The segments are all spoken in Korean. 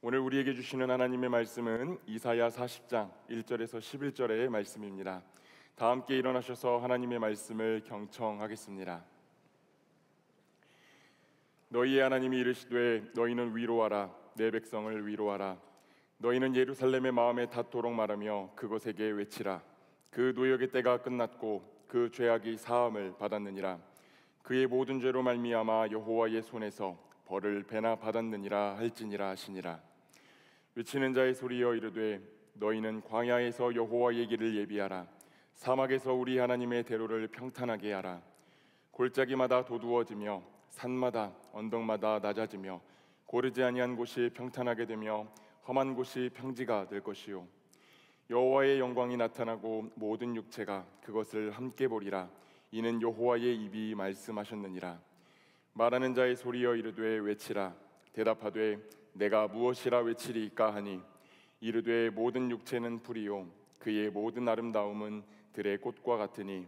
오늘 우리에게 주시는 하나님의 말씀은 이사야 40장 1절에서 11절의 말씀입니다. 다 함께 일어나셔서 하나님의 말씀을 경청하겠습니다. 너희의 하나님이 이르시되 너희는 위로하라. 내 백성을 위로하라. 너희는 예루살렘의 마음에 닿도록 말하며 그곳에게 외치라. 그 노역의 때가 끝났고 그 죄악이 사함을 받았느니라. 그의 모든 죄로 말미암아 여호와의 손에서 벌을 배나 받았느니라 할지니라 하시니라. 외치는 자의 소리여 이르되 너희는 광야에서 여호와의 길을 예비하라. 사막에서 우리 하나님의 대로를 평탄하게 하라. 골짜기마다 도두어지며 산마다 언덕마다 낮아지며 고르지 아니한 곳이 평탄하게 되며 험한 곳이 평지가 될 것이요 여호와의 영광이 나타나고 모든 육체가 그것을 함께 보리라. 이는 여호와의 입이 말씀하셨느니라. 말하는 자의 소리여 이르되 외치라. 대답하되 내가 무엇이라 외치리이까 하니 이르되 모든 육체는 풀이요 그의 모든 아름다움은 들의 꽃과 같으니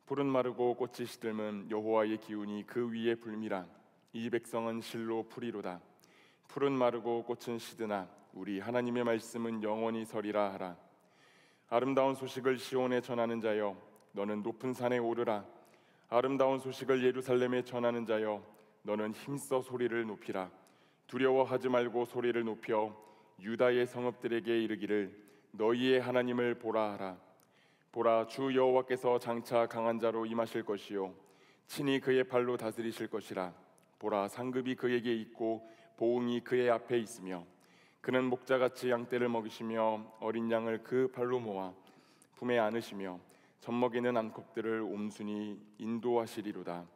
풀은 마르고 꽃이 시들면 여호와의 기운이 그 위에 불미라. 이 백성은 실로 풀이로다. 풀은 마르고 꽃은 시드나 우리 하나님의 말씀은 영원히 서리라 하라. 아름다운 소식을 시온에 전하는 자여 너는 높은 산에 오르라. 아름다운 소식을 예루살렘에 전하는 자여 너는 힘써 소리를 높이라. 두려워하지 말고 소리를 높여 유다의 성읍들에게 이르기를 너희의 하나님을 보라 하라. 보라, 주 여호와께서 장차 강한 자로 임하실 것이요 친히 그의 발로 다스리실 것이라. 보라, 상급이 그에게 있고 보응이 그의 앞에 있으며 그는 목자같이 양떼를 먹이시며 어린 양을 그 발로 모아 품에 안으시며 젖먹이는 암컷들을 온순히 인도하시리로다.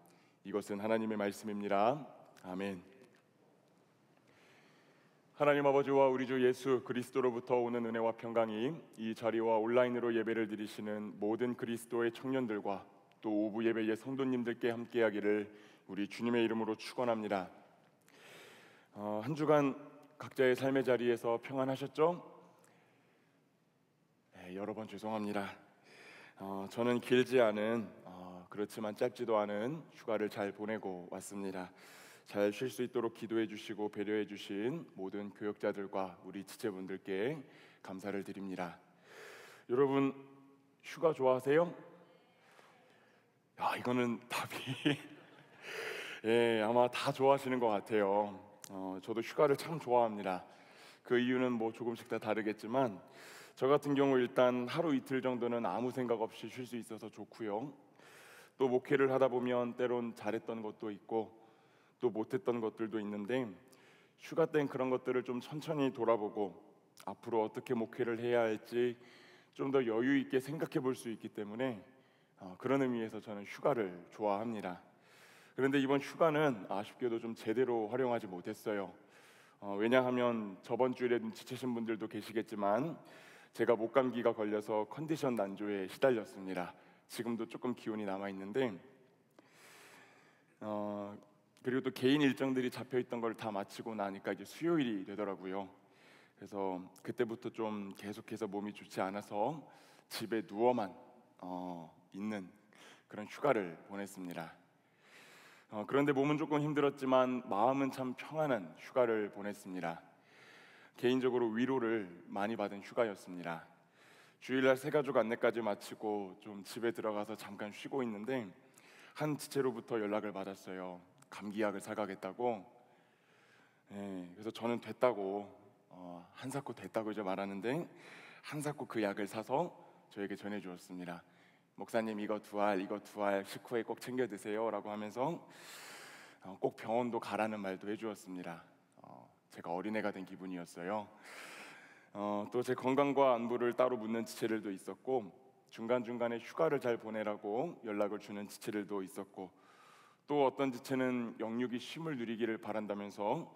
이것은 하나님의 말씀입니다. 아멘. 하나님 아버지와 우리 주 예수 그리스도로부터 오는 은혜와 평강이 이 자리와 온라인으로 예배를 드리시는 모든 그리스도의 청년들과 또 오부 예배의 성도님들께 함께하기를 우리 주님의 이름으로 축원합니다. 한 주간 각자의 삶의 자리에서 평안하셨죠? 네, 여러 번 죄송합니다. 저는 길지 않은 그렇지만 짧지도 않은 휴가를 잘 보내고 왔습니다. 잘 쉴 수 있도록 기도해 주시고 배려해 주신 모든 교역자들과 우리 지체분들께 감사를 드립니다. 여러분 휴가 좋아하세요? 이거는 답이 예, 아마 다 좋아하시는 것 같아요. 저도 휴가를 참 좋아합니다. 그 이유는 뭐 조금씩 다 다르겠지만 저 같은 경우 일단 하루 이틀 정도는 아무 생각 없이 쉴 수 있어서 좋고요. 또 목회를 하다 보면 때론 잘했던 것도 있고 또 못했던 것들도 있는데 휴가 땐 그런 것들을 좀 천천히 돌아보고 앞으로 어떻게 목회를 해야 할지 좀 더 여유 있게 생각해 볼 수 있기 때문에 그런 의미에서 저는 휴가를 좋아합니다. 그런데 이번 휴가는 아쉽게도 좀 제대로 활용하지 못했어요. 왜냐하면 저번 주에 눈치채신 분들도 계시겠지만 제가 목감기가 걸려서 컨디션 난조에 시달렸습니다. 지금도 조금 기운이 남아있는데 그리고 또 개인 일정들이 잡혀있던 걸 다 마치고 나니까 이제 수요일이 되더라고요. 그래서 그때부터 좀 계속해서 몸이 좋지 않아서 집에 누워만 있는 그런 휴가를 보냈습니다. 그런데 몸은 조금 힘들었지만 마음은 참 평안한 휴가를 보냈습니다. 개인적으로 위로를 많이 받은 휴가였습니다. 주일날 새가족 안내까지 마치고 좀 집에 들어가서 잠깐 쉬고 있는데 한 지체로부터 연락을 받았어요. 감기약을 사가겠다고. 그래서 저는 됐다고 한사코 됐다고 이제 말하는데 한사코 그 약을 사서 저에게 전해주었습니다. 목사님 이거 두 알 식후에 꼭 챙겨 드세요 라고 하면서 꼭 병원도 가라는 말도 해주었습니다. 제가 어린애가 된 기분이었어요. 또 제 건강과 안부를 따로 묻는 지체들도 있었고 중간중간에 휴가를 잘 보내라고 연락을 주는 지체들도 있었고 또 어떤 지체는 영육이 쉼을 누리기를 바란다면서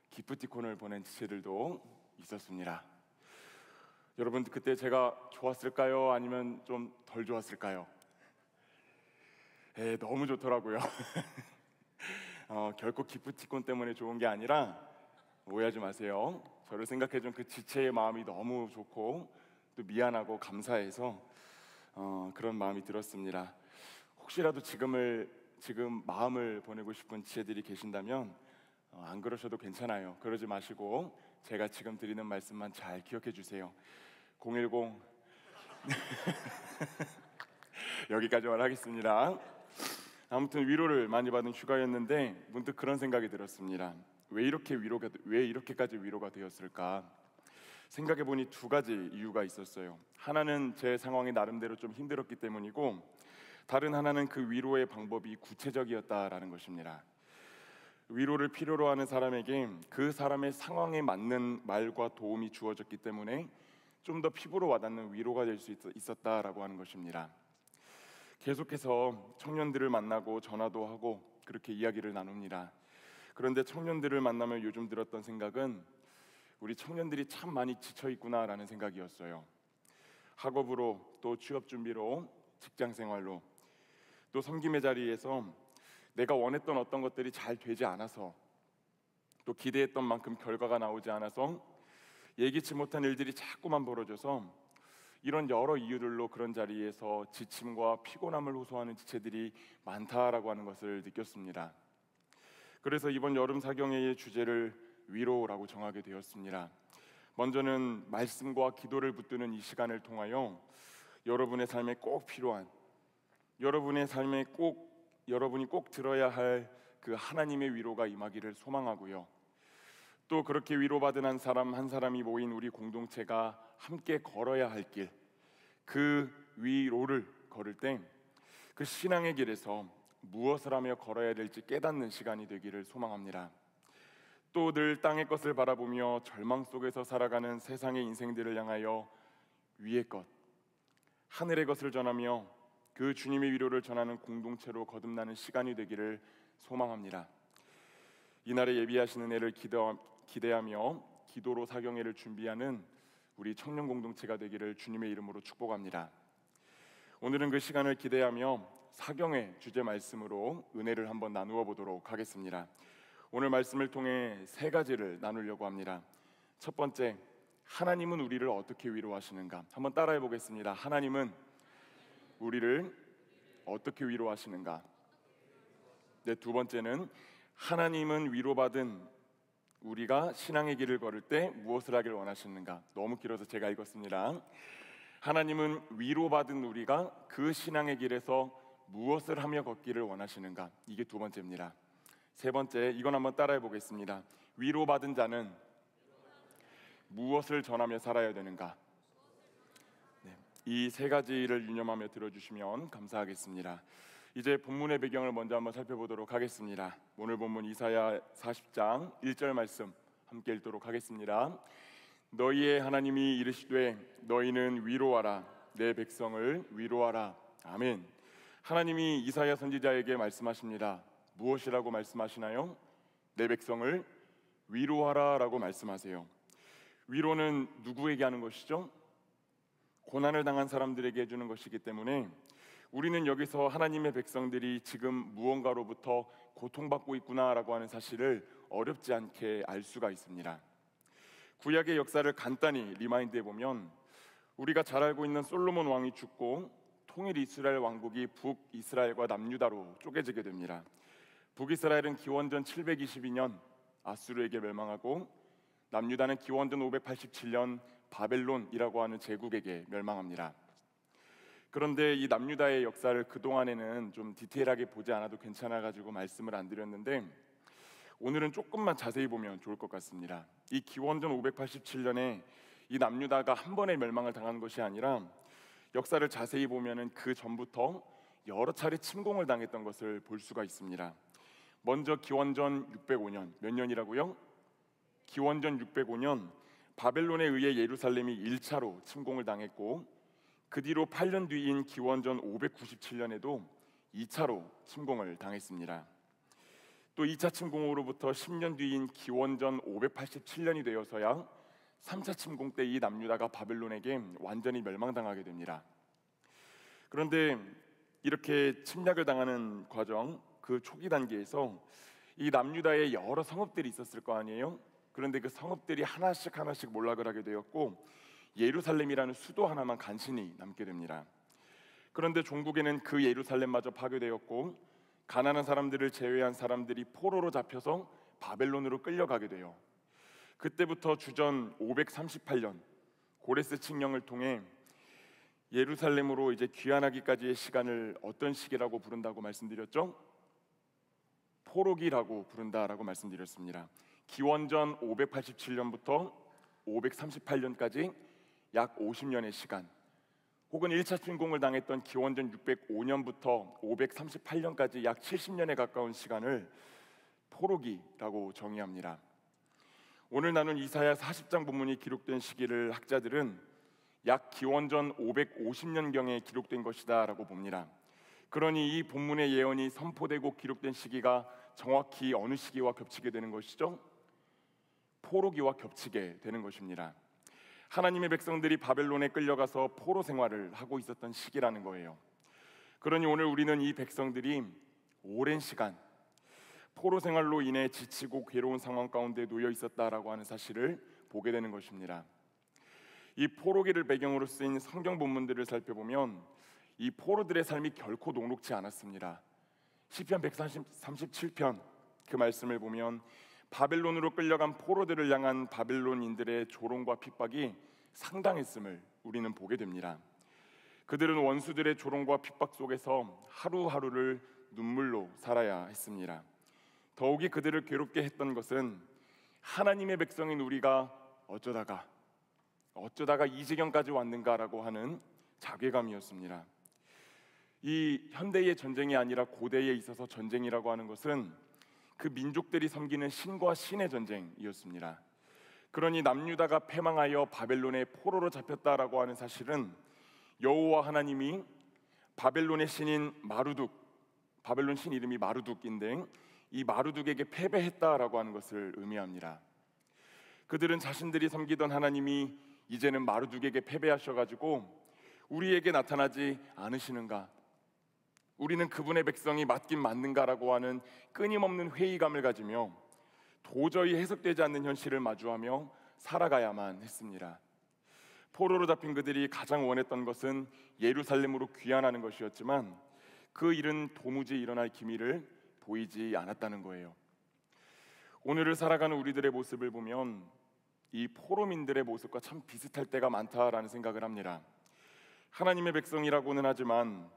기프티콘을 보낸 지체들도 있었습니다. 여러분 그때 제가 좋았을까요? 아니면 좀 덜 좋았을까요? 너무 좋더라고요. 결코 기프티콘 때문에 좋은 게 아니라 오해하지 마세요. 저를 생각해준 그 지체의 마음이 너무 좋고 또 미안하고 감사해서 그런 마음이 들었습니다. 혹시라도 지금 마음을 보내고 싶은 지체들이 계신다면 안 그러셔도 괜찮아요. 그러지 마시고 제가 지금 드리는 말씀만 잘 기억해 주세요. 010 여기까지만 하겠습니다. 아무튼 위로를 많이 받은 휴가였는데 문득 그런 생각이 들었습니다. 왜 이렇게까지 위로가 되었을까? 생각해 보니 두 가지 이유가 있었어요. 하나는 제 상황이 나름대로 좀 힘들었기 때문이고, 다른 하나는 그 위로의 방법이 구체적이었다라는 것입니다. 위로를 필요로 하는 사람에게 그 사람의 상황에 맞는 말과 도움이 주어졌기 때문에 좀 더 피부로 와닿는 위로가 될 수 있었다라고 하는 것입니다. 계속해서 청년들을 만나고 전화도 하고 그렇게 이야기를 나눕니다. 그런데 청년들을 만나면 요즘 들었던 생각은 우리 청년들이 참 많이 지쳐 있구나라는 생각이었어요. 학업으로, 또 취업 준비로, 직장 생활로, 또 섬김의 자리에서 내가 원했던 어떤 것들이 잘 되지 않아서, 또 기대했던 만큼 결과가 나오지 않아서 예기치 못한 일들이 자꾸만 벌어져서 이런 여러 이유들로 그런 자리에서 지침과 피곤함을 호소하는 지체들이 많다라고 하는 것을 느꼈습니다. 그래서 이번 여름 사경회의 주제를 위로라고 정하게 되었습니다. 먼저는 말씀과 기도를 붙드는 이 시간을 통하여 여러분의 삶에 꼭 필요한, 여러분이 꼭 들어야 할 그 하나님의 위로가 임하기를 소망하고요. 또 그렇게 위로받은 한 사람이 모인 우리 공동체가 함께 걸어야 할 길, 그 위로를 걸을 때 그 신앙의 길에서 무엇을 하며 걸어야 될지 깨닫는 시간이 되기를 소망합니다. 또 늘 땅의 것을 바라보며 절망 속에서 살아가는 세상의 인생들을 향하여 위의 것, 하늘의 것을 전하며 그 주님의 위로를 전하는 공동체로 거듭나는 시간이 되기를 소망합니다. 이날에 예비하시는 해를 기대하며 기도로 사경회를 준비하는 우리 청년 공동체가 되기를 주님의 이름으로 축복합니다. 오늘은 그 시간을 기대하며 사경회 주제 말씀으로 은혜를 한번 나누어 보도록 하겠습니다. 오늘 말씀을 통해 세 가지를 나누려고 합니다. 첫 번째, 하나님은 우리를 어떻게 위로하시는가? 한번 따라해 보겠습니다. 하나님은 우리를 어떻게 위로하시는가? 네, 두 번째는 하나님은 위로받은 우리가 신앙의 길을 걸을 때 무엇을 하길 원하시는가? 너무 길어서 제가 읽었습니다. 하나님은 위로받은 우리가 그 신앙의 길에서 무엇을 하며 걷기를 원하시는가? 이게 두 번째입니다. 세 번째, 이건 한번 따라해 보겠습니다. 위로받은 자는 무엇을 전하며 살아야 되는가? 네, 이 세 가지를 유념하며 들어주시면 감사하겠습니다. 이제 본문의 배경을 먼저 한번 살펴보도록 하겠습니다. 오늘 본문 이사야 40장 1절 말씀 함께 읽도록 하겠습니다. 너희의 하나님이 이르시되 너희는 위로하라, 내 백성을 위로하라. 아멘. 하나님이 이사야 선지자에게 말씀하십니다. 무엇이라고 말씀하시나요? 내 백성을 위로하라 라고 말씀하세요. 위로는 누구에게 하는 것이죠? 고난을 당한 사람들에게 해주는 것이기 때문에 우리는 여기서 하나님의 백성들이 지금 무언가로부터 고통받고 있구나라고 하는 사실을 어렵지 않게 알 수가 있습니다. 구약의 역사를 간단히 리마인드해 보면 우리가 잘 알고 있는 솔로몬 왕이 죽고 통일 이스라엘 왕국이 북이스라엘과 남유다로 쪼개지게 됩니다. 북이스라엘은 기원전 722년 아수르에게 멸망하고 남유다는 기원전 587년 바벨론이라고 하는 제국에게 멸망합니다. 그런데 이 남유다의 역사를 그동안에는 좀 디테일하게 보지 않아도 괜찮아가지고 말씀을 안 드렸는데 오늘은 조금만 자세히 보면 좋을 것 같습니다. 이 기원전 587년에 이 남유다가 한 번에 멸망을 당한 것이 아니라 역사를 자세히 보면은 그 전부터 여러 차례 침공을 당했던 것을 볼 수가 있습니다. 먼저 기원전 605년, 몇 년이라고요? 기원전 605년 바벨론에 의해 예루살렘이 1차로 침공을 당했고 그 뒤로 8년 뒤인 기원전 597년에도 2차로 침공을 당했습니다. 또 2차 침공으로부터 10년 뒤인 기원전 587년이 되어서야 3차 침공 때 이 남유다가 바벨론에게 완전히 멸망당하게 됩니다. 그런데 이렇게 침략을 당하는 과정, 그 초기 단계에서 이 남유다에 여러 성읍들이 있었을 거 아니에요? 그런데 그 성읍들이 하나씩 몰락을 하게 되었고 예루살렘이라는 수도 하나만 간신히 남게 됩니다. 그런데 종국에는 그 예루살렘마저 파괴되었고 가난한 사람들을 제외한 사람들이 포로로 잡혀서 바벨론으로 끌려가게 돼요. 그때부터 주전 538년 고레스 칙령을 통해 예루살렘으로 이제 귀환하기까지의 시간을 어떤 시기라고 부른다고 말씀드렸죠? 포로기라고 부른다라고 말씀드렸습니다. 기원전 587년부터 538년까지 약 50년의 시간, 혹은 1차 침공을 당했던 기원전 605년부터 538년까지 약 70년에 가까운 시간을 포로기라고 정의합니다. 오늘 나눈 이사야 40장 본문이 기록된 시기를 학자들은 약 기원전 550년경에 기록된 것이다 라고 봅니다. 그러니 이 본문의 예언이 선포되고 기록된 시기가 정확히 어느 시기와 겹치게 되는 것이죠? 포로기와 겹치게 되는 것입니다. 하나님의 백성들이 바벨론에 끌려가서 포로 생활을 하고 있었던 시기라는 거예요. 그러니 오늘 우리는 이 백성들이 오랜 시간 포로 생활로 인해 지치고 괴로운 상황 가운데 놓여 있었다라고 하는 사실을 보게 되는 것입니다. 이 포로기를 배경으로 쓰인 성경 본문들을 살펴보면 이 포로들의 삶이 결코 녹록지 않았습니다. 시편 137편 그 말씀을 보면 바벨론으로 끌려간 포로들을 향한 바벨론인들의 조롱과 핍박이 상당했음을 우리는 보게 됩니다. 그들은 원수들의 조롱과 핍박 속에서 하루하루를 눈물로 살아야 했습니다. 더욱이 그들을 괴롭게 했던 것은 하나님의 백성인 우리가 어쩌다가 이 지경까지 왔는가라고 하는 자괴감이었습니다. 이 현대의 전쟁이 아니라 고대에 있어서 전쟁이라고 하는 것은 그 민족들이 섬기는 신과 신의 전쟁이었습니다. 그러니 남유다가 패망하여 바벨론의 포로로 잡혔다라고 하는 사실은 여호와 하나님이 바벨론의 신인 마루둑, 바벨론 신 이름이 마루둑인데 이 마루둑에게 패배했다라고 하는 것을 의미합니다. 그들은 자신들이 섬기던 하나님이 이제는 마루둑에게 패배하셔가지고 우리에게 나타나지 않으시는가, 우리는 그분의 백성이 맞긴 맞는가라고 하는 끊임없는 회의감을 가지며 도저히 해석되지 않는 현실을 마주하며 살아가야만 했습니다. 포로로 잡힌 그들이 가장 원했던 것은 예루살렘으로 귀환하는 것이었지만 그 일은 도무지 일어날 기미를 보이지 않았다는 거예요. 오늘을 살아가는 우리들의 모습을 보면 이 포로민들의 모습과 참 비슷할 때가 많다라는 생각을 합니다. 하나님의 백성이라고는 하지만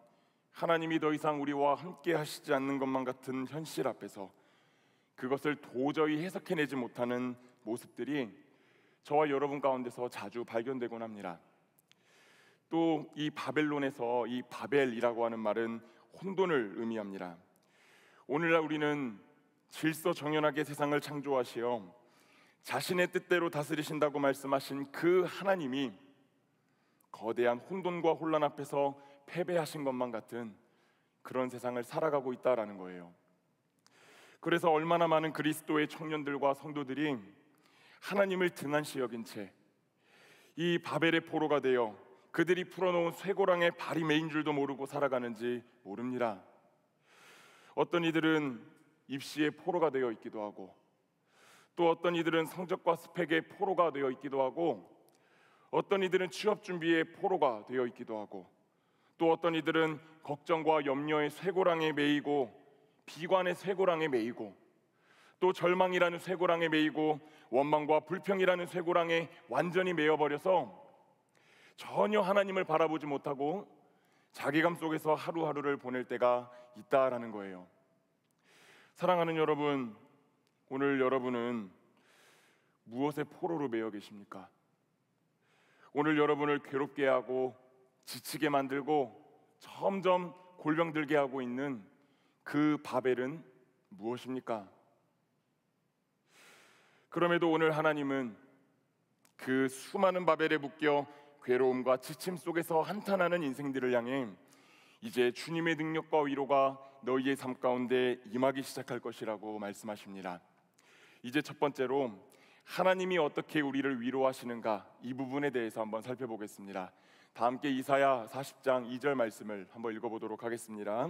하나님이 더 이상 우리와 함께 하시지 않는 것만 같은 현실 앞에서 그것을 도저히 해석해내지 못하는 모습들이 저와 여러분 가운데서 자주 발견되곤 합니다. 또 이 바벨론에서 이 바벨이라고 하는 말은 혼돈을 의미합니다. 오늘날 우리는 질서정연하게 세상을 창조하시어 자신의 뜻대로 다스리신다고 말씀하신 그 하나님이 거대한 혼돈과 혼란 앞에서 패배하신 것만 같은 그런 세상을 살아가고 있다라는 거예요. 그래서 얼마나 많은 그리스도의 청년들과 성도들이 하나님을 등한시 여긴 채 이 바벨의 포로가 되어 그들이 풀어놓은 쇠고랑에 발이 메인 줄도 모르고 살아가는지 모릅니다. 어떤 이들은 입시의 포로가 되어 있기도 하고, 또 어떤 이들은 성적과 스펙의 포로가 되어 있기도 하고, 어떤 이들은 취업 준비의 포로가 되어 있기도 하고, 또 어떤 이들은 걱정과 염려의 쇠고랑에 매이고 비관의 쇠고랑에 매이고, 또 절망이라는 쇠고랑에 매이고 원망과 불평이라는 쇠고랑에 완전히 매여버려서 전혀 하나님을 바라보지 못하고 자괴감 속에서 하루하루를 보낼 때가 있다라는 거예요. 사랑하는 여러분, 오늘 여러분은 무엇의 포로로 매여 계십니까? 오늘 여러분을 괴롭게 하고 지치게 만들고 점점 골병들게 하고 있는 그 바벨은 무엇입니까? 그럼에도 오늘 하나님은 그 수많은 바벨에 묶여 괴로움과 지침 속에서 한탄하는 인생들을 향해 이제 주님의 능력과 위로가 너희의 삶 가운데 임하기 시작할 것이라고 말씀하십니다. 이제 첫 번째로 하나님이 어떻게 우리를 위로하시는가, 이 부분에 대해서 한번 살펴보겠습니다. 다 함께 이사야 40장 2절 말씀을 한번 읽어보도록 하겠습니다.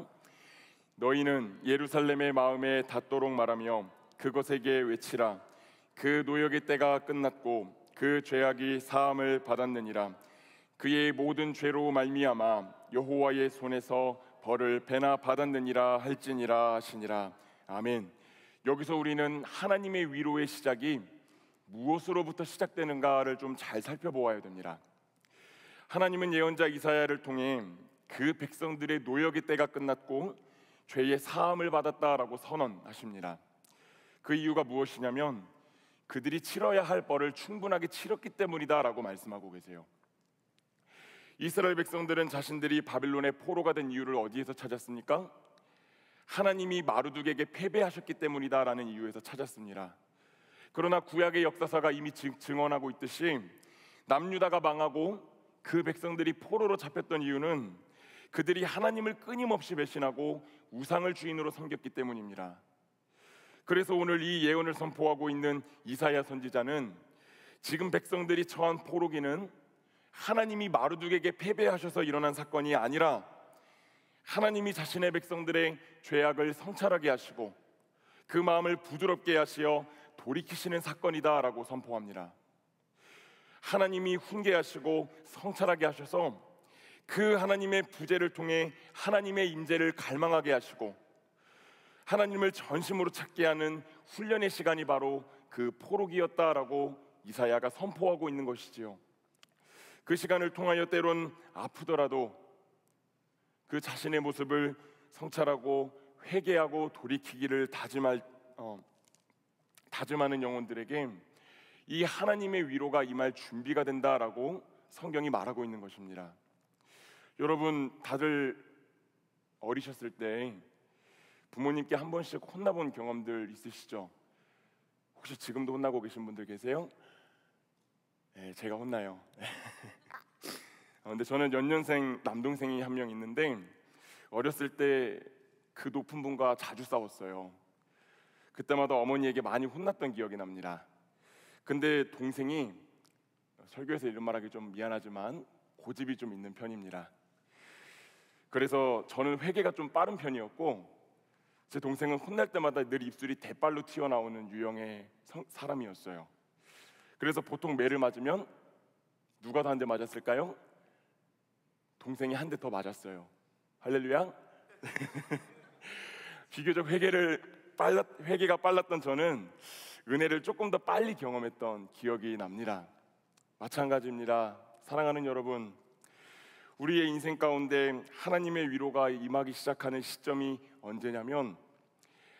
너희는 예루살렘의 마음에 닿도록 말하며 그것에게 외치라. 그 노역의 때가 끝났고 그 죄악이 사함을 받았느니라. 그의 모든 죄로 말미암아 여호와의 손에서 벌을 배나 받았느니라 할지니라 하시니라. 아멘. 여기서 우리는 하나님의 위로의 시작이 무엇으로부터 시작되는가를 좀 잘 살펴보아야 됩니다. 하나님은 예언자 이사야를 통해 그 백성들의 노역의 때가 끝났고 죄의 사함을 받았다라고 선언하십니다. 그 이유가 무엇이냐면 그들이 치러야 할 벌을 충분하게 치렀기 때문이다라고 말씀하고 계세요. 이스라엘 백성들은 자신들이 바빌론의 포로가 된 이유를 어디에서 찾았습니까? 하나님이 마르둑에게 패배하셨기 때문이다라는 이유에서 찾았습니다. 그러나 구약의 역사사가 이미 증언하고 있듯이 남유다가 망하고 그 백성들이 포로로 잡혔던 이유는 그들이 하나님을 끊임없이 배신하고 우상을 주인으로 섬겼기 때문입니다. 그래서 오늘 이 예언을 선포하고 있는 이사야 선지자는 지금 백성들이 처한 포로기는 하나님이 마르둑에게 패배하셔서 일어난 사건이 아니라 하나님이 자신의 백성들의 죄악을 성찰하게 하시고 그 마음을 부드럽게 하시어 돌이키시는 사건이다라고 선포합니다. 하나님이 훈계하시고 성찰하게 하셔서 그 하나님의 부재를 통해 하나님의 임재를 갈망하게 하시고 하나님을 전심으로 찾게 하는 훈련의 시간이 바로 그 포로기였다라고 이사야가 선포하고 있는 것이지요. 그 시간을 통하여 때론 아프더라도 그 자신의 모습을 성찰하고 회개하고 돌이키기를 다짐하는 영혼들에게 이 하나님의 위로가 임할 준비가 된다라고 성경이 말하고 있는 것입니다. 여러분 다들 어리셨을 때 부모님께 한 번씩 혼나본 경험들 있으시죠? 혹시 지금도 혼나고 계신 분들 계세요? 네, 제가 혼나요. 근데 저는 연년생 남동생이 한 명 있는데 어렸을 때 그 높은 분과 자주 싸웠어요. 그때마다 어머니에게 많이 혼났던 기억이 납니다. 근데 동생이 설교에서 이런 말하기 좀 미안하지만 고집이 좀 있는 편입니다. 그래서 저는 회개가 좀 빠른 편이었고 제 동생은 혼날 때마다 늘 입술이 대빨로 튀어나오는 유형의 사람이었어요. 그래서 보통 매를 맞으면 누가 더 한 대 맞았을까요? 동생이 한 대 더 맞았어요. 할렐루야. 비교적 회개가 빨랐던 저는 은혜를 조금 더 빨리 경험했던 기억이 납니다. 마찬가지입니다. 사랑하는 여러분, 우리의 인생 가운데 하나님의 위로가 임하기 시작하는 시점이 언제냐면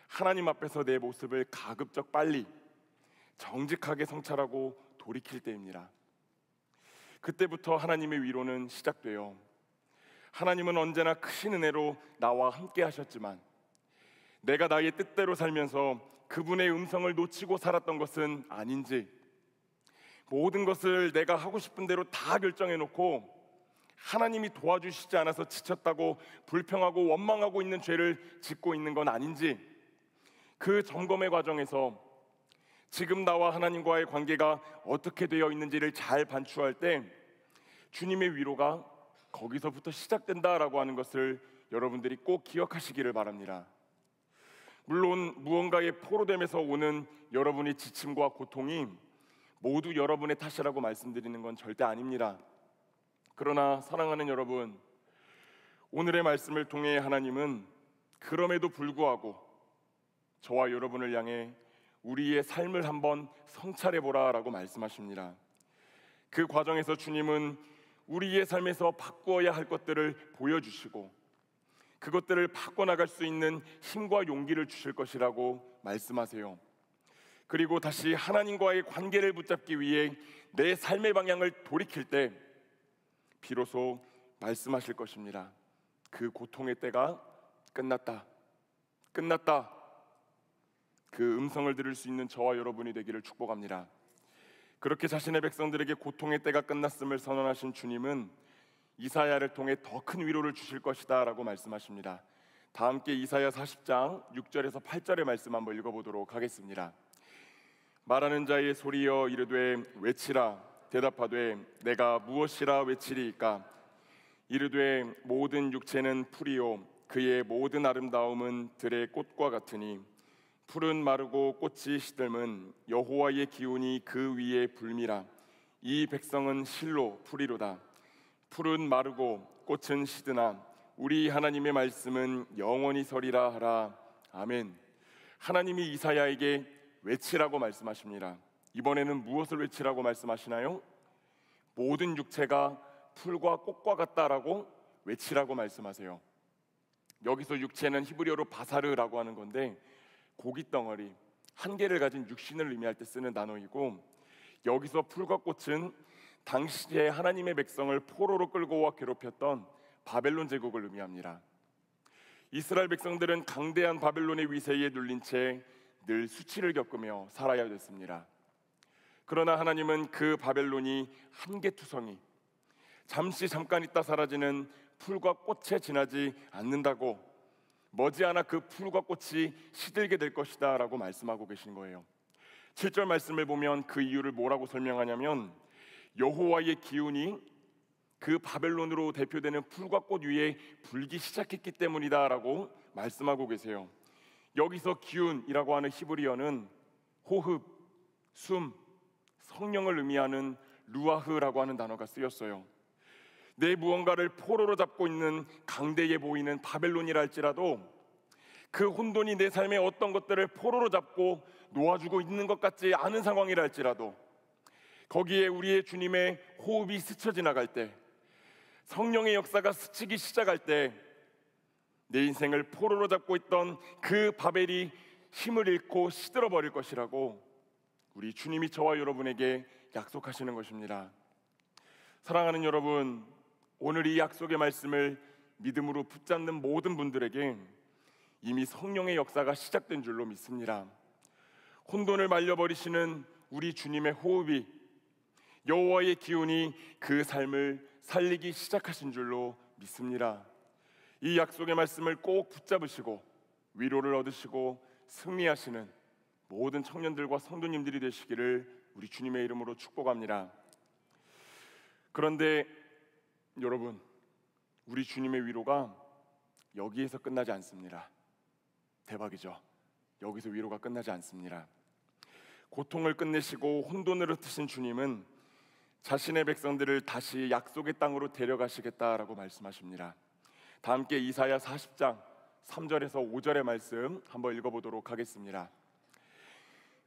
하나님 앞에서 내 모습을 가급적 빨리 정직하게 성찰하고 돌이킬 때입니다. 그때부터 하나님의 위로는 시작돼요. 하나님은 언제나 크신 은혜로 나와 함께 하셨지만 내가 나의 뜻대로 살면서 그분의 음성을 놓치고 살았던 것은 아닌지, 모든 것을 내가 하고 싶은 대로 다 결정해놓고 하나님이 도와주시지 않아서 지쳤다고 불평하고 원망하고 있는 죄를 짓고 있는 건 아닌지, 그 점검의 과정에서 지금 나와 하나님과의 관계가 어떻게 되어 있는지를 잘 반추할 때 주님의 위로가 거기서부터 시작된다라고 하는 것을 여러분들이 꼭 기억하시기를 바랍니다. 물론 무언가의 포로됨에서 오는 여러분의 지침과 고통이 모두 여러분의 탓이라고 말씀드리는 건 절대 아닙니다. 그러나 사랑하는 여러분, 오늘의 말씀을 통해 하나님은 그럼에도 불구하고 저와 여러분을 향해 우리의 삶을 한번 성찰해보라 라고 말씀하십니다. 그 과정에서 주님은 우리의 삶에서 바꾸어야 할 것들을 보여주시고 그것들을 바꿔나갈 수 있는 힘과 용기를 주실 것이라고 말씀하세요. 그리고 다시 하나님과의 관계를 붙잡기 위해 내 삶의 방향을 돌이킬 때 비로소 말씀하실 것입니다. 그 고통의 때가 끝났다. 끝났다. 그 음성을 들을 수 있는 저와 여러분이 되기를 축복합니다. 그렇게 자신의 백성들에게 고통의 때가 끝났음을 선언하신 주님은 이사야를 통해 더 큰 위로를 주실 것이다 라고 말씀하십니다. 다 함께 이사야 40장 6절에서 8절의 말씀 한번 읽어보도록 하겠습니다. 말하는 자의 소리여 이르되 외치라. 대답하되 내가 무엇이라 외치리이까. 이르되 모든 육체는 풀이요 그의 모든 아름다움은 들의 꽃과 같으니 풀은 마르고 꽃이 시들면 여호와의 기운이 그 위에 불미라. 이 백성은 실로 풀이로다. 풀은 마르고 꽃은 시드나 우리 하나님의 말씀은 영원히 서리라 하라. 아멘. 하나님이 이사야에게 외치라고 말씀하십니다. 이번에는 무엇을 외치라고 말씀하시나요? 모든 육체가 풀과 꽃과 같다라고 외치라고 말씀하세요. 여기서 육체는 히브리어로 바사르라고 하는 건데 고기 덩어리, 한 개를 가진 육신을 의미할 때 쓰는 단어이고, 여기서 풀과 꽃은 당시에 하나님의 백성을 포로로 끌고 와 괴롭혔던 바벨론 제국을 의미합니다. 이스라엘 백성들은 강대한 바벨론의 위세에 눌린 채 늘 수치를 겪으며 살아야 됐습니다. 그러나 하나님은 그 바벨론이 한계투성이, 잠깐 있다 사라지는 풀과 꽃에 지나지 않는다고, 머지않아 그 풀과 꽃이 시들게 될 것이다 라고 말씀하고 계신 거예요. 7절 말씀을 보면 그 이유를 뭐라고 설명하냐면, 여호와의 기운이 그 바벨론으로 대표되는 풀과 꽃 위에 불기 시작했기 때문이다 라고 말씀하고 계세요. 여기서 기운이라고 하는 히브리어는 호흡, 숨, 성령을 의미하는 루아흐라고 하는 단어가 쓰였어요. 내 무언가를 포로로 잡고 있는 강대해 보이는 바벨론이라 할지라도, 그 혼돈이 내 삶의 어떤 것들을 포로로 잡고 놓아주고 있는 것 같지 않은 상황이라 할지라도, 거기에 우리의 주님의 호흡이 스쳐 지나갈 때, 성령의 역사가 스치기 시작할 때, 내 인생을 포로로 잡고 있던 그 바벨이 힘을 잃고 시들어 버릴 것이라고 우리 주님이 저와 여러분에게 약속하시는 것입니다. 사랑하는 여러분, 오늘 이 약속의 말씀을 믿음으로 붙잡는 모든 분들에게 이미 성령의 역사가 시작된 줄로 믿습니다. 혼돈을 말려버리시는 우리 주님의 호흡이, 여호와의 기운이 그 삶을 살리기 시작하신 줄로 믿습니다. 이 약속의 말씀을 꼭 붙잡으시고 위로를 얻으시고 승리하시는 모든 청년들과 성도님들이 되시기를 우리 주님의 이름으로 축복합니다. 그런데 여러분, 우리 주님의 위로가 여기에서 끝나지 않습니다. 대박이죠? 여기서 위로가 끝나지 않습니다. 고통을 끝내시고 혼돈을 흩으신 주님은 자신의 백성들을 다시 약속의 땅으로 데려가시겠다라고 말씀하십니다. 다 함께 이사야 40장 3절에서 5절의 말씀 한번 읽어보도록 하겠습니다.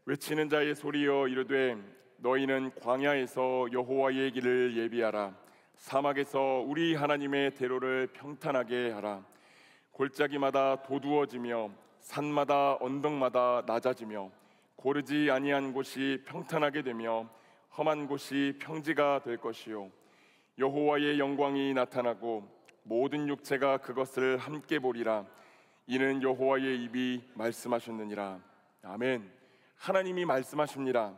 외치는 자의 소리여 이르되 너희는 광야에서 여호와의 길을 예비하라. 사막에서 우리 하나님의 대로를 평탄하게 하라. 골짜기마다 도두어지며 산마다 언덕마다 낮아지며 고르지 아니한 곳이 평탄하게 되며 험한 곳이 평지가 될 것이요 여호와의 영광이 나타나고 모든 육체가 그것을 함께 보리라. 이는 여호와의 입이 말씀하셨느니라. 아멘. 하나님이 말씀하십니다.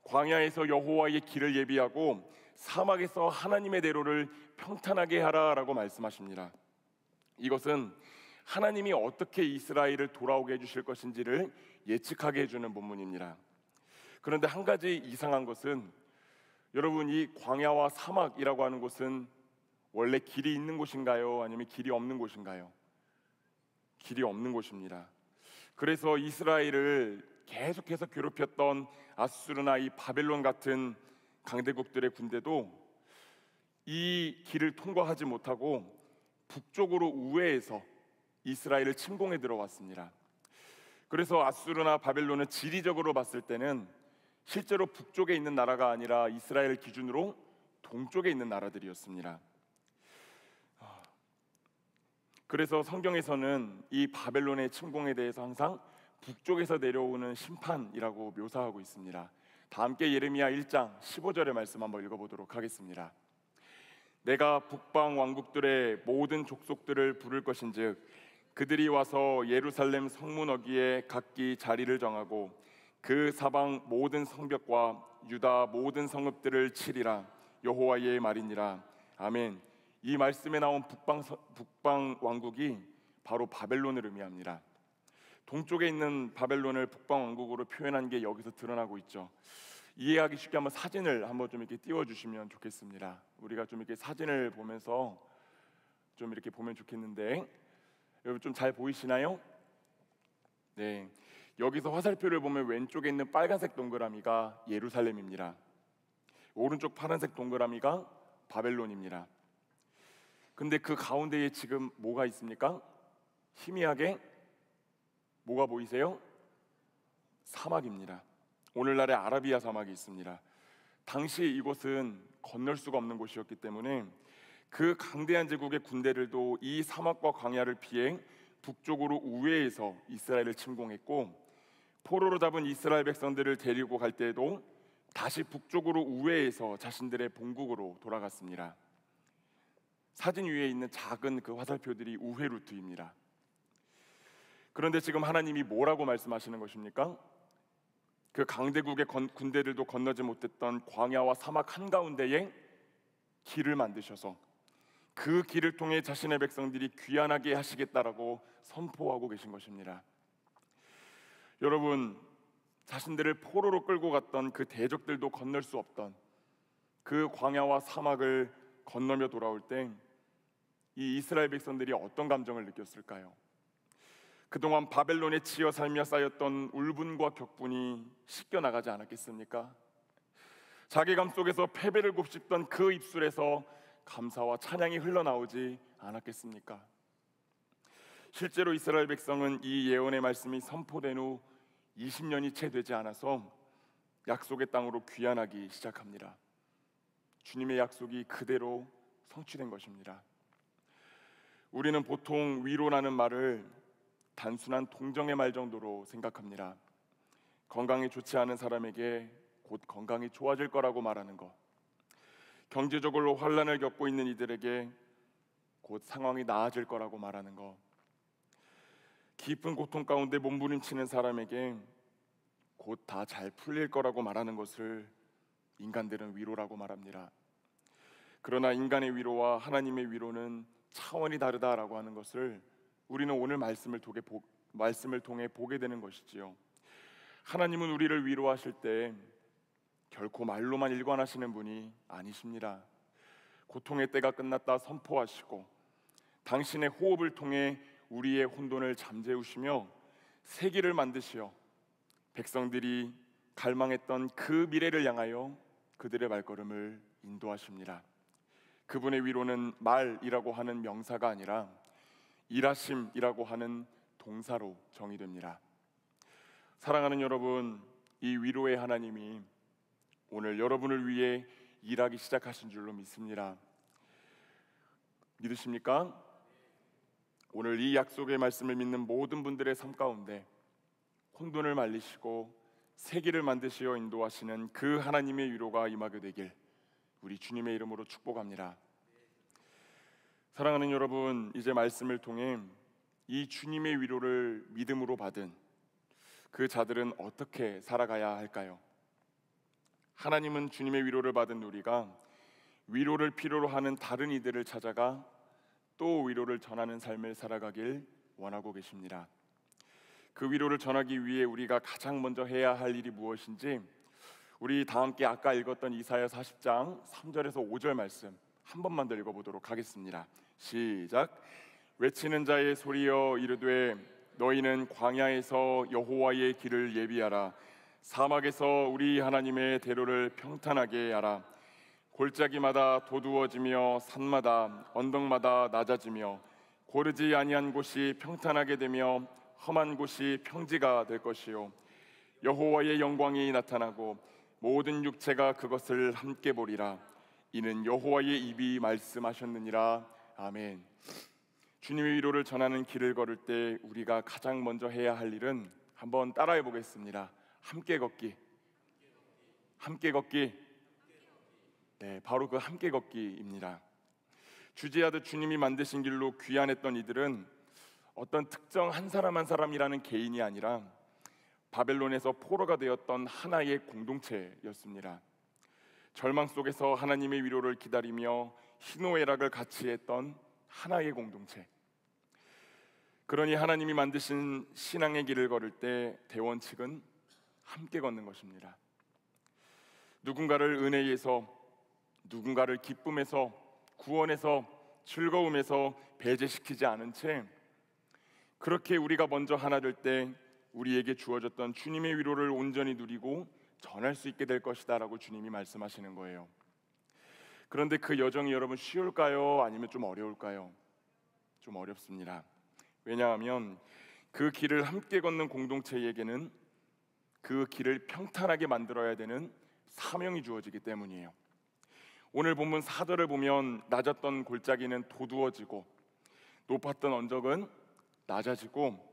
광야에서 여호와의 길을 예비하고 사막에서 하나님의 대로를 평탄하게 하라라고 말씀하십니다. 이것은 하나님이 어떻게 이스라엘을 돌아오게 해주실 것인지를 예측하게 해주는 본문입니다. 그런데 한 가지 이상한 것은, 여러분, 이 광야와 사막이라고 하는 곳은 원래 길이 있는 곳인가요? 아니면 길이 없는 곳인가요? 길이 없는 곳입니다. 그래서 이스라엘을 계속해서 괴롭혔던 아수르나 이 바벨론 같은 강대국들의 군대도 이 길을 통과하지 못하고 북쪽으로 우회해서 이스라엘을 침공해 들어왔습니다. 그래서 아수르나 바벨론은 지리적으로 봤을 때는 실제로 북쪽에 있는 나라가 아니라 이스라엘 기준으로 동쪽에 있는 나라들이었습니다. 그래서 성경에서는 이 바벨론의 침공에 대해서 항상 북쪽에서 내려오는 심판이라고 묘사하고 있습니다. 다 함께 예레미야 1장 15절의 말씀 한번 읽어보도록 하겠습니다. 내가 북방 왕국들의 모든 족속들을 부를 것인즉 그들이 와서 예루살렘 성문 어귀에 각기 자리를 정하고 그 사방 모든 성벽과 유다 모든 성읍들을 치리라. 여호와의 말이니라. 아멘. 이 말씀에 나온 북방 왕국이 바로 바벨론을 의미합니다. 동쪽에 있는 바벨론을 북방 왕국으로 표현한 게 여기서 드러나고 있죠. 이해하기 쉽게 한번 사진을 한번 좀 이렇게 띄워주시면 좋겠습니다. 우리가 좀 이렇게 사진을 보면서 좀 이렇게 보면 좋겠는데, 여러분 좀 잘 보이시나요? 네, 여기서 화살표를 보면 왼쪽에 있는 빨간색 동그라미가 예루살렘입니다. 오른쪽 파란색 동그라미가 바벨론입니다. 근데 그 가운데에 지금 뭐가 있습니까? 희미하게 뭐가 보이세요? 사막입니다. 오늘날의 아라비아 사막이 있습니다. 당시 이곳은 건널 수가 없는 곳이었기 때문에 그 강대한 제국의 군대들도 이 사막과 광야를 피해 북쪽으로 우회해서 이스라엘을 침공했고, 포로로 잡은 이스라엘 백성들을 데리고 갈 때에도 다시 북쪽으로 우회해서 자신들의 본국으로 돌아갔습니다. 사진 위에 있는 작은 그 화살표들이 우회 루트입니다. 그런데 지금 하나님이 뭐라고 말씀하시는 것입니까? 그 강대국의 군대들도 건너지 못했던 광야와 사막 한가운데에 길을 만드셔서 그 길을 통해 자신의 백성들이 귀환하게 하시겠다라고 선포하고 계신 것입니다. 여러분, 자신들을 포로로 끌고 갔던 그 대적들도 건널 수 없던 그 광야와 사막을 건너며 돌아올 때 이 이스라엘 백성들이 어떤 감정을 느꼈을까요? 그동안 바벨론에 치여 살며 쌓였던 울분과 격분이 씻겨나가지 않았겠습니까? 자괴감 속에서 패배를 곱씹던 그 입술에서 감사와 찬양이 흘러나오지 않았겠습니까? 실제로 이스라엘 백성은 이 예언의 말씀이 선포된 후 20년이 채 되지 않아서 약속의 땅으로 귀환하기 시작합니다. 주님의 약속이 그대로 성취된 것입니다. 우리는 보통 위로라는 말을 단순한 동정의 말 정도로 생각합니다. 건강이 좋지 않은 사람에게 곧 건강이 좋아질 거라고 말하는 것, 경제적으로 환난을 겪고 있는 이들에게 곧 상황이 나아질 거라고 말하는 것, 깊은 고통 가운데 몸부림치는 사람에게 곧 다 잘 풀릴 거라고 말하는 것을 인간들은 위로라고 말합니다. 그러나 인간의 위로와 하나님의 위로는 차원이 다르다라고 하는 것을 우리는 오늘 말씀을 통해 보게 되는 것이지요. 하나님은 우리를 위로하실 때 결코 말로만 일관하시는 분이 아니십니다. 고통의 때가 끝났다 선포하시고 당신의 호흡을 통해 우리의 혼돈을 잠재우시며 세기를 만드시어 백성들이 갈망했던 그 미래를 향하여 그들의 발걸음을 인도하십니다. 그분의 위로는 말이라고 하는 명사가 아니라 일하심이라고 하는 동사로 정의됩니다. 사랑하는 여러분, 이 위로의 하나님이 오늘 여러분을 위해 일하기 시작하신 줄로 믿습니다. 믿으십니까? 오늘 이 약속의 말씀을 믿는 모든 분들의 삶 가운데 혼돈을 말리시고 세기를 만드시어 인도하시는 그 하나님의 위로가 임하게 되길 우리 주님의 이름으로 축복합니다. 사랑하는 여러분, 이제 말씀을 통해 이 주님의 위로를 믿음으로 받은 그 자들은 어떻게 살아가야 할까요? 하나님은 주님의 위로를 받은 우리가 위로를 필요로 하는 다른 이들을 찾아가 또 위로를 전하는 삶을 살아가길 원하고 계십니다. 그 위로를 전하기 위해 우리가 가장 먼저 해야 할 일이 무엇인지 우리 다 함께 아까 읽었던 이사야 40장 3절에서 5절 말씀 한 번만 더 읽어보도록 하겠습니다. 시작. 외치는 자의 소리여 이르되 너희는 광야에서 여호와의 길을 예비하라. 사막에서 우리 하나님의 대로를 평탄하게 하라. 골짜기마다 도두어지며 산마다 언덕마다 낮아지며 고르지 아니한 곳이 평탄하게 되며 험한 곳이 평지가 될 것이요 여호와의 영광이 나타나고 모든 육체가 그것을 함께 보리라. 이는 여호와의 입이 말씀하셨느니라. 아멘. 주님의 위로를 전하는 길을 걸을 때 우리가 가장 먼저 해야 할 일은 한번 따라해 보겠습니다. 함께 걷기. 함께 걷기. 네, 바로 그 함께 걷기입니다. 주지하듯 주님이 만드신 길로 귀환했던 이들은 어떤 특정 한 사람 한 사람이라는 개인이 아니라 바벨론에서 포로가 되었던 하나의 공동체였습니다. 절망 속에서 하나님의 위로를 기다리며 희노애락을 같이 했던 하나의 공동체. 그러니 하나님이 만드신 신앙의 길을 걸을 때 대원칙은 함께 걷는 것입니다. 누군가를 은혜에서, 누군가를 기쁨에서, 구원에서, 즐거움에서 배제시키지 않은 채 그렇게 우리가 먼저 하나 될 때 우리에게 주어졌던 주님의 위로를 온전히 누리고 전할 수 있게 될 것이다 라고 주님이 말씀하시는 거예요. 그런데 그 여정이 여러분 쉬울까요? 아니면 좀 어려울까요? 좀 어렵습니다. 왜냐하면 그 길을 함께 걷는 공동체에게는 그 길을 평탄하게 만들어야 되는 사명이 주어지기 때문이에요. 오늘 본문 4절을 보면 낮았던 골짜기는 도두어지고 높았던 언덕은 낮아지고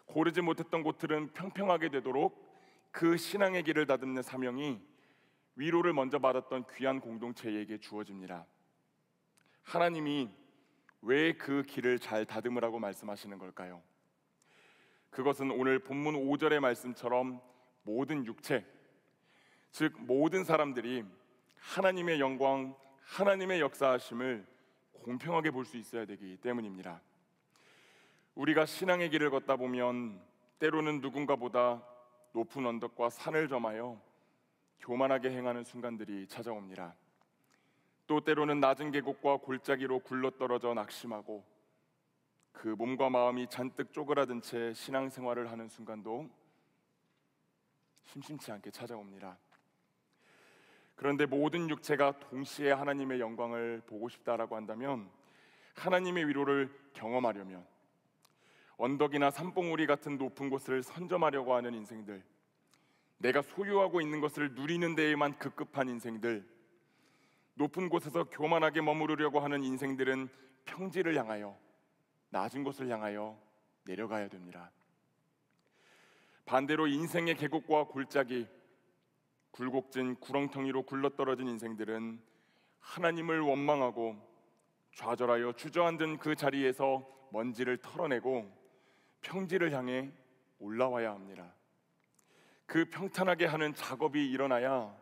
고르지 못했던 곳들은 평평하게 되도록 그 신앙의 길을 다듬는 사명이 위로를 먼저 받았던 귀한 공동체에게 주어집니다. 하나님이 왜 그 길을 잘 다듬으라고 말씀하시는 걸까요? 그것은 오늘 본문 5절의 말씀처럼 모든 육체, 즉 모든 사람들이 하나님의 영광, 하나님의 역사하심을 공평하게 볼 수 있어야 되기 때문입니다. 우리가 신앙의 길을 걷다 보면 때로는 누군가보다 높은 언덕과 산을 점하여 교만하게 행하는 순간들이 찾아옵니다. 또 때로는 낮은 계곡과 골짜기로 굴러떨어져 낙심하고 그 몸과 마음이 잔뜩 쪼그라든 채 신앙생활을 하는 순간도 심심치 않게 찾아옵니다. 그런데 모든 육체가 동시에 하나님의 영광을 보고 싶다라고 한다면, 하나님의 위로를 경험하려면 언덕이나 산봉우리 같은 높은 곳을 선점하려고 하는 인생들, 내가 소유하고 있는 것을 누리는 데에만 급급한 인생들, 높은 곳에서 교만하게 머무르려고 하는 인생들은 평지를 향하여, 낮은 곳을 향하여 내려가야 됩니다. 반대로 인생의 계곡과 골짜기, 굴곡진 구렁텅이로 굴러떨어진 인생들은 하나님을 원망하고 좌절하여 주저앉은 그 자리에서 먼지를 털어내고 평지를 향해 올라와야 합니다. 그 평탄하게 하는 작업이 일어나야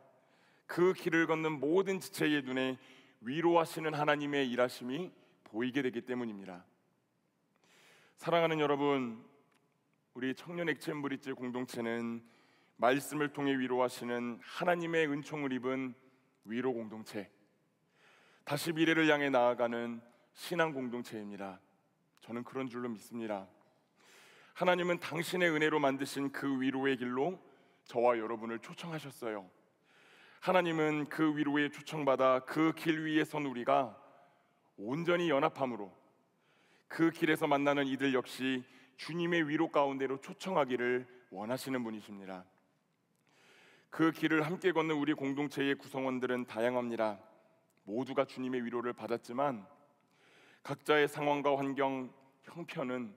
그 길을 걷는 모든 지체의 눈에 위로하시는 하나님의 일하심이 보이게 되기 때문입니다. 사랑하는 여러분, 우리 청년 액션 브릿지 공동체는 말씀을 통해 위로하시는 하나님의 은총을 입은 위로 공동체, 다시 미래를 향해 나아가는 신앙 공동체입니다. 저는 그런 줄로 믿습니다. 하나님은 당신의 은혜로 만드신 그 위로의 길로 저와 여러분을 초청하셨어요. 하나님은 그 위로에 초청받아 그 길 위에 선 우리가 온전히 연합함으로 그 길에서 만나는 이들 역시 주님의 위로 가운데로 초청하기를 원하시는 분이십니다. 그 길을 함께 걷는 우리 공동체의 구성원들은 다양합니다. 모두가 주님의 위로를 받았지만 각자의 상황과 환경, 형편은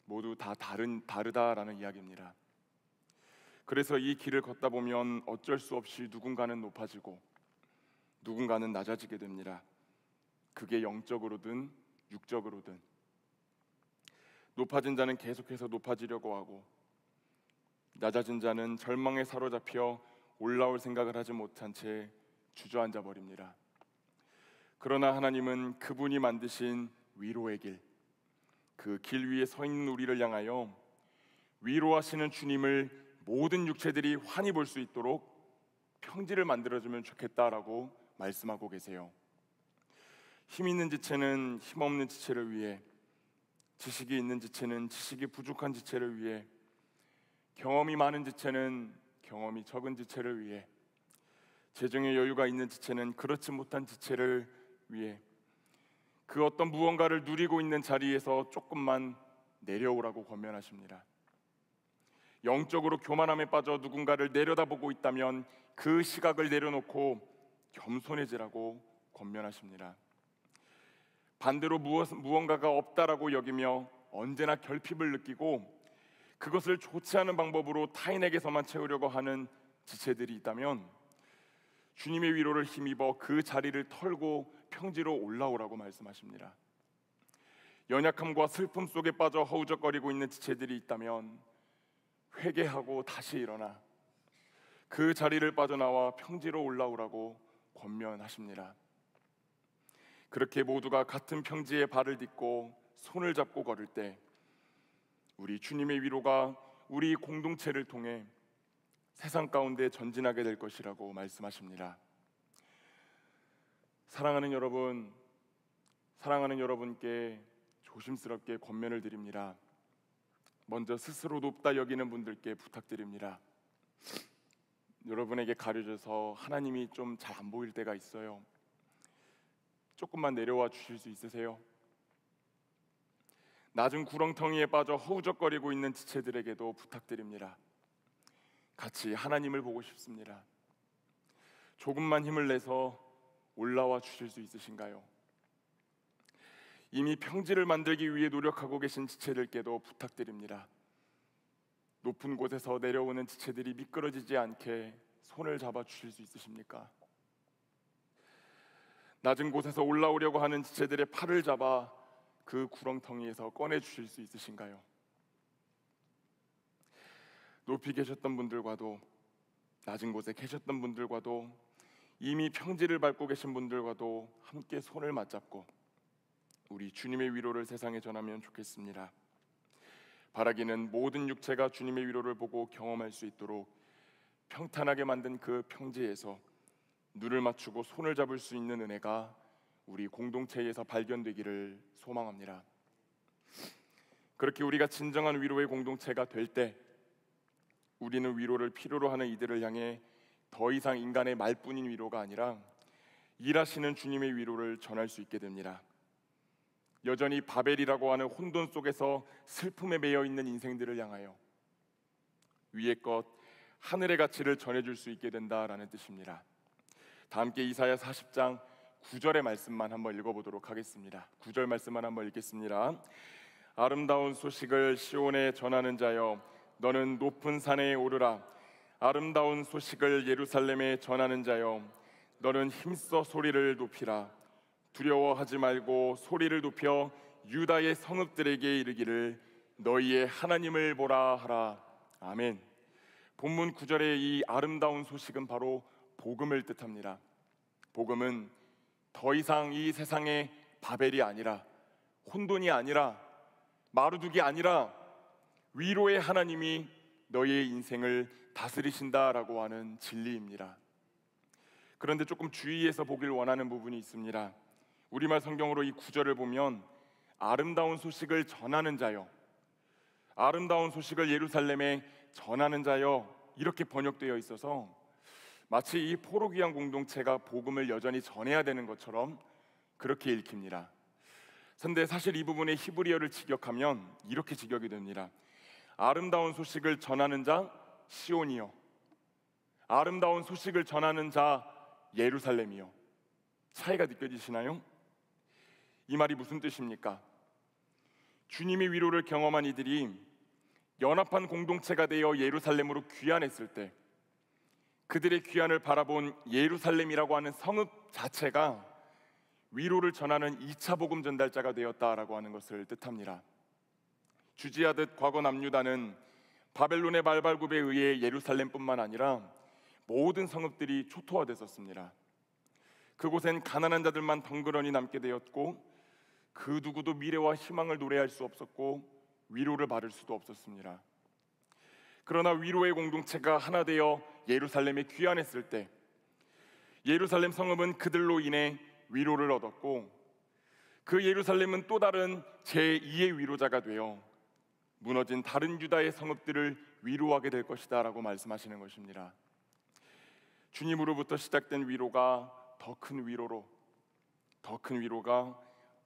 모두 다 다르다라는 이야기입니다. 그래서 이 길을 걷다 보면 어쩔 수 없이 누군가는 높아지고 누군가는 낮아지게 됩니다. 그게 영적으로든 육적으로든. 높아진 자는 계속해서 높아지려고 하고 낮아진 자는 절망에 사로잡혀 올라올 생각을 하지 못한 채 주저앉아 버립니다. 그러나 하나님은 그분이 만드신 위로의 길, 그 길 위에 서 있는 우리를 향하여 위로하시는 주님을 모든 육체들이 환히 볼 수 있도록 평지를 만들어주면 좋겠다라고 말씀하고 계세요. 힘 있는 지체는 힘 없는 지체를 위해, 지식이 있는 지체는 지식이 부족한 지체를 위해, 경험이 많은 지체는 경험이 적은 지체를 위해, 재정의 여유가 있는 지체는 그렇지 못한 지체를 위해, 그 어떤 무언가를 누리고 있는 자리에서 조금만 내려오라고 권면하십니다. 영적으로 교만함에 빠져 누군가를 내려다보고 있다면 그 시각을 내려놓고 겸손해지라고 권면하십니다. 반대로 무언가가 없다라고 여기며 언제나 결핍을 느끼고 그것을 좋지 않은 방법으로 타인에게서만 채우려고 하는 지체들이 있다면 주님의 위로를 힘입어 그 자리를 털고 평지로 올라오라고 말씀하십니다. 연약함과 슬픔 속에 빠져 허우적거리고 있는 지체들이 있다면 회개하고 다시 일어나 그 자리를 빠져나와 평지로 올라오라고 권면하십니다. 그렇게 모두가 같은 평지에 발을 딛고 손을 잡고 걸을 때 우리 주님의 위로가 우리 공동체를 통해 세상 가운데 전진하게 될 것이라고 말씀하십니다. 사랑하는 여러분, 사랑하는 여러분께 조심스럽게 권면을 드립니다. 먼저 스스로 높다 여기는 분들께 부탁드립니다. 여러분에게 가려져서 하나님이 좀 잘 안 보일 때가 있어요. 조금만 내려와 주실 수 있으세요? 낮은 구렁텅이에 빠져 허우적거리고 있는 지체들에게도 부탁드립니다. 같이 하나님을 보고 싶습니다. 조금만 힘을 내서 올라와 주실 수 있으신가요? 이미 평지를 만들기 위해 노력하고 계신 지체들께도 부탁드립니다. 높은 곳에서 내려오는 지체들이 미끄러지지 않게 손을 잡아 주실 수 있으십니까? 낮은 곳에서 올라오려고 하는 지체들의 팔을 잡아 그 구렁텅이에서 꺼내 주실 수 있으신가요? 높이 계셨던 분들과도 낮은 곳에 계셨던 분들과도 이미 평지를 밟고 계신 분들과도 함께 손을 맞잡고 우리 주님의 위로를 세상에 전하면 좋겠습니다. 바라기는 모든 육체가 주님의 위로를 보고 경험할 수 있도록 평탄하게 만든 그 평지에서 눈을 맞추고 손을 잡을 수 있는 은혜가 우리 공동체에서 발견되기를 소망합니다. 그렇게 우리가 진정한 위로의 공동체가 될 때 우리는 위로를 필요로 하는 이들을 향해 더 이상 인간의 말뿐인 위로가 아니라 일하시는 주님의 위로를 전할 수 있게 됩니다. 여전히 바벨이라고 하는 혼돈 속에서 슬픔에 매여 있는 인생들을 향하여 위의 것, 하늘의 가치를 전해줄 수 있게 된다라는 뜻입니다. 다 함께 이사야 40장 9절의 말씀만 한번 읽어보도록 하겠습니다. 9절 말씀만 한번 읽겠습니다. 아름다운 소식을 시온에 전하는 자여, 너는 높은 산에 오르라. 아름다운 소식을 예루살렘에 전하는 자여, 너는 힘써 소리를 높이라. 두려워하지 말고 소리를 높여 유다의 성읍들에게 이르기를 너희의 하나님을 보라 하라. 아멘. 본문 9절의 이 아름다운 소식은 바로 복음을 뜻합니다. 복음은 더 이상 이 세상의 바벨이 아니라, 혼돈이 아니라, 마루둑이 아니라 위로의 하나님이 너희의 인생을 다스리신다라고 하는 진리입니다. 그런데 조금 주의해서 보길 원하는 부분이 있습니다. 우리말 성경으로 이 9절을 보면 아름다운 소식을 전하는 자여, 아름다운 소식을 예루살렘에 전하는 자여, 이렇게 번역되어 있어서 마치 이 포로기한 공동체가 복음을 여전히 전해야 되는 것처럼 그렇게 읽힙니다. 그런데 사실 이 부분의 히브리어를 직역하면 이렇게 직역이 됩니다. 아름다운 소식을 전하는 자 시온이요, 아름다운 소식을 전하는 자 예루살렘이요. 차이가 느껴지시나요? 이 말이 무슨 뜻입니까? 주님의 위로를 경험한 이들이 연합한 공동체가 되어 예루살렘으로 귀환했을 때 그들의 귀환을 바라본 예루살렘이라고 하는 성읍 자체가 위로를 전하는 2차 복음 전달자가 되었다라고 하는 것을 뜻합니다. 주지하듯 과거 남유다는 바벨론의 발발굽에 의해 예루살렘뿐만 아니라 모든 성읍들이 초토화됐었습니다. 그곳엔 가난한 자들만 덩그러니 남게 되었고 그 누구도 미래와 희망을 노래할 수 없었고 위로를 받을 수도 없었습니다. 그러나 위로의 공동체가 하나 되어 예루살렘에 귀환했을 때 예루살렘 성읍은 그들로 인해 위로를 얻었고 그 예루살렘은 또 다른 제2의 위로자가 되어 무너진 다른 유다의 성읍들을 위로하게 될 것이다 라고 말씀하시는 것입니다. 주님으로부터 시작된 위로가 더 큰 위로로, 더 큰 위로가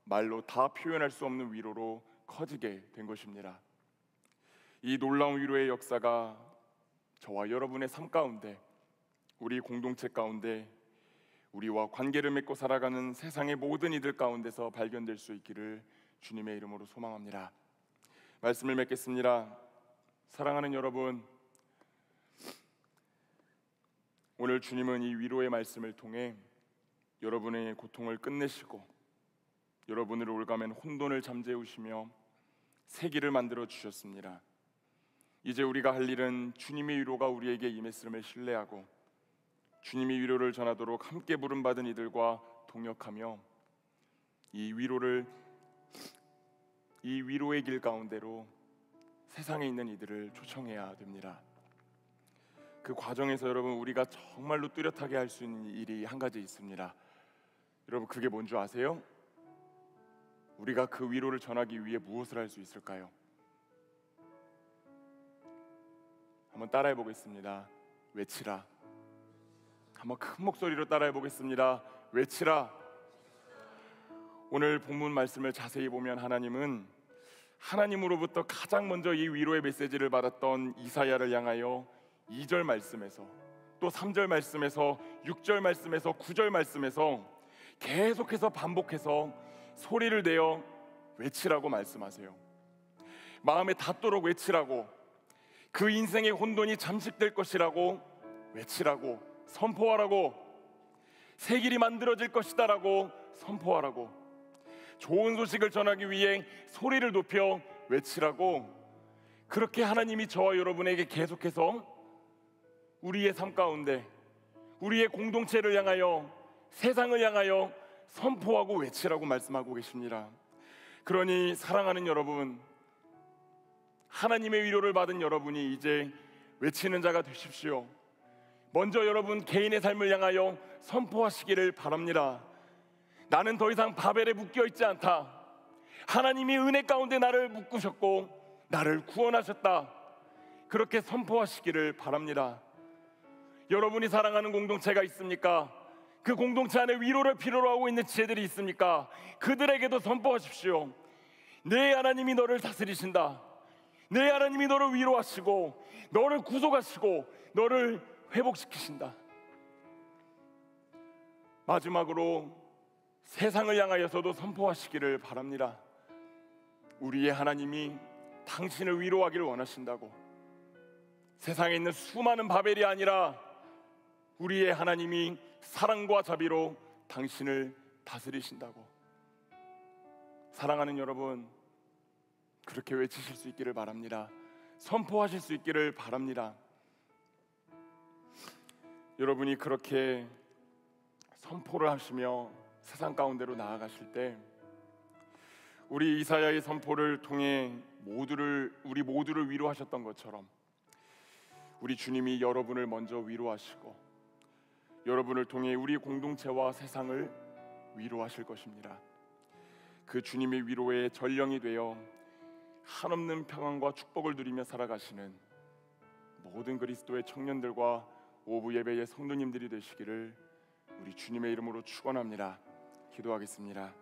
말로 다 표현할 수 없는 위로로 커지게 된 것입니다. 이 놀라운 위로의 역사가 저와 여러분의 삶 가운데, 우리 공동체 가운데, 우리와 관계를 맺고 살아가는 세상의 모든 이들 가운데서 발견될 수 있기를 주님의 이름으로 소망합니다. 말씀을 맺겠습니다. 사랑하는 여러분, 오늘 주님은 이 위로의 말씀을 통해 여러분의 고통을 끝내시고 여러분을 올가맨 혼돈을 잠재우시며 새 길을 만들어 주셨습니다. 이제 우리가 할 일은 주님의 위로가 우리에게 임했음을 신뢰하고 주님의 위로를 전하도록 함께 부름받은 이들과 동역하며 이 위로의 길 가운데로 세상에 있는 이들을 초청해야 됩니다. 그 과정에서 여러분, 우리가 정말로 뚜렷하게 할 수 있는 일이 한 가지 있습니다. 여러분, 그게 뭔 줄 아세요? 우리가 그 위로를 전하기 위해 무엇을 할 수 있을까요? 한번 따라해 보겠습니다. 외치라. 한번 큰 목소리로 따라해 보겠습니다. 외치라. 오늘 본문 말씀을 자세히 보면 하나님은 하나님으로부터 가장 먼저 이 위로의 메시지를 받았던 이사야를 향하여 2절 말씀에서, 또 3절 말씀에서, 6절 말씀에서, 9절 말씀에서 계속해서 반복해서 소리를 내어 외치라고 말씀하세요. 마음에 닿도록 외치라고, 그 인생의 혼돈이 잠식될 것이라고 외치라고, 선포하라고, 새 길이 만들어질 것이다라고 선포하라고, 좋은 소식을 전하기 위해 소리를 높여 외치라고, 그렇게 하나님이 저와 여러분에게 계속해서 우리의 삶 가운데, 우리의 공동체를 향하여, 세상을 향하여 선포하고 외치라고 말씀하고 계십니다. 그러니 사랑하는 여러분, 하나님의 위로를 받은 여러분이 이제 외치는 자가 되십시오. 먼저 여러분 개인의 삶을 향하여 선포하시기를 바랍니다. 나는 더 이상 바벨에 묶여 있지 않다. 하나님이 은혜 가운데 나를 묶으셨고 나를 구원하셨다. 그렇게 선포하시기를 바랍니다. 여러분이 사랑하는 공동체가 있습니까? 그 공동체 안에 위로를 필요로 하고 있는 지체들이 있습니까? 그들에게도 선포하십시오. 내 하나님이 너를 다스리신다. 내 하나님이 너를 위로하시고 너를 구속하시고 너를 회복시키신다. 마지막으로 세상을 향하여서도 선포하시기를 바랍니다. 우리의 하나님이 당신을 위로하기를 원하신다고. 세상에 있는 수많은 바벨이 아니라 우리의 하나님이 사랑과 자비로 당신을 다스리신다고. 사랑하는 여러분, 그렇게 외치실 수 있기를 바랍니다. 선포하실 수 있기를 바랍니다. 여러분이 그렇게 선포를 하시며 세상 가운데로 나아가실 때 우리 이사야의 선포를 통해 우리 모두를 위로하셨던 것처럼 우리 주님이 여러분을 먼저 위로하시고 여러분을 통해 우리 공동체와 세상을 위로하실 것입니다. 그 주님의 위로의 전령이 되어 한없는 평안과 축복을 누리며 살아가시는 모든 그리스도의 청년들과 오부 예배의 성도님들이 되시기를 우리 주님의 이름으로 축원합니다. 기도하겠습니다.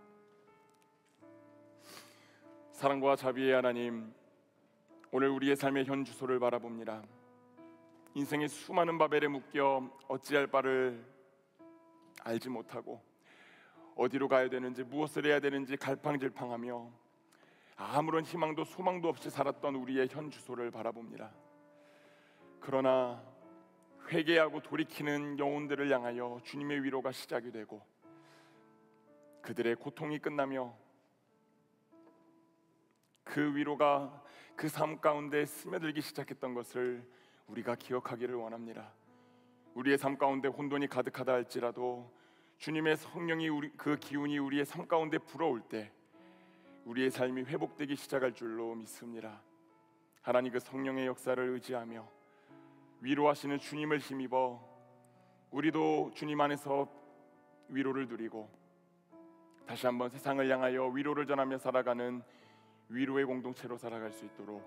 사랑과 자비의 하나님, 오늘 우리의 삶의 현 주소를 바라봅니다. 인생의 수많은 바벨에 묶여 어찌할 바를 알지 못하고 어디로 가야 되는지 무엇을 해야 되는지 갈팡질팡하며 아무런 희망도 소망도 없이 살았던 우리의 현 주소를 바라봅니다. 그러나 회개하고 돌이키는 영혼들을 향하여 주님의 위로가 시작이 되고 그들의 고통이 끝나며 그 위로가 그 삶 가운데 스며들기 시작했던 것을 우리가 기억하기를 원합니다. 우리의 삶 가운데 혼돈이 가득하다 할지라도 주님의 성령이 그 기운이 우리의 삶 가운데 불어올 때 우리의 삶이 회복되기 시작할 줄로 믿습니다. 하나님, 그 성령의 역사를 의지하며 위로하시는 주님을 힘입어 우리도 주님 안에서 위로를 누리고 다시 한번 세상을 향하여 위로를 전하며 살아가는 위로의 공동체로 살아갈 수 있도록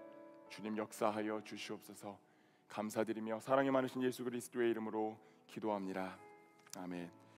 주님 역사하여 주시옵소서. 감사드리며 사랑이 많으신 예수 그리스도의 이름으로 기도합니다. 아멘.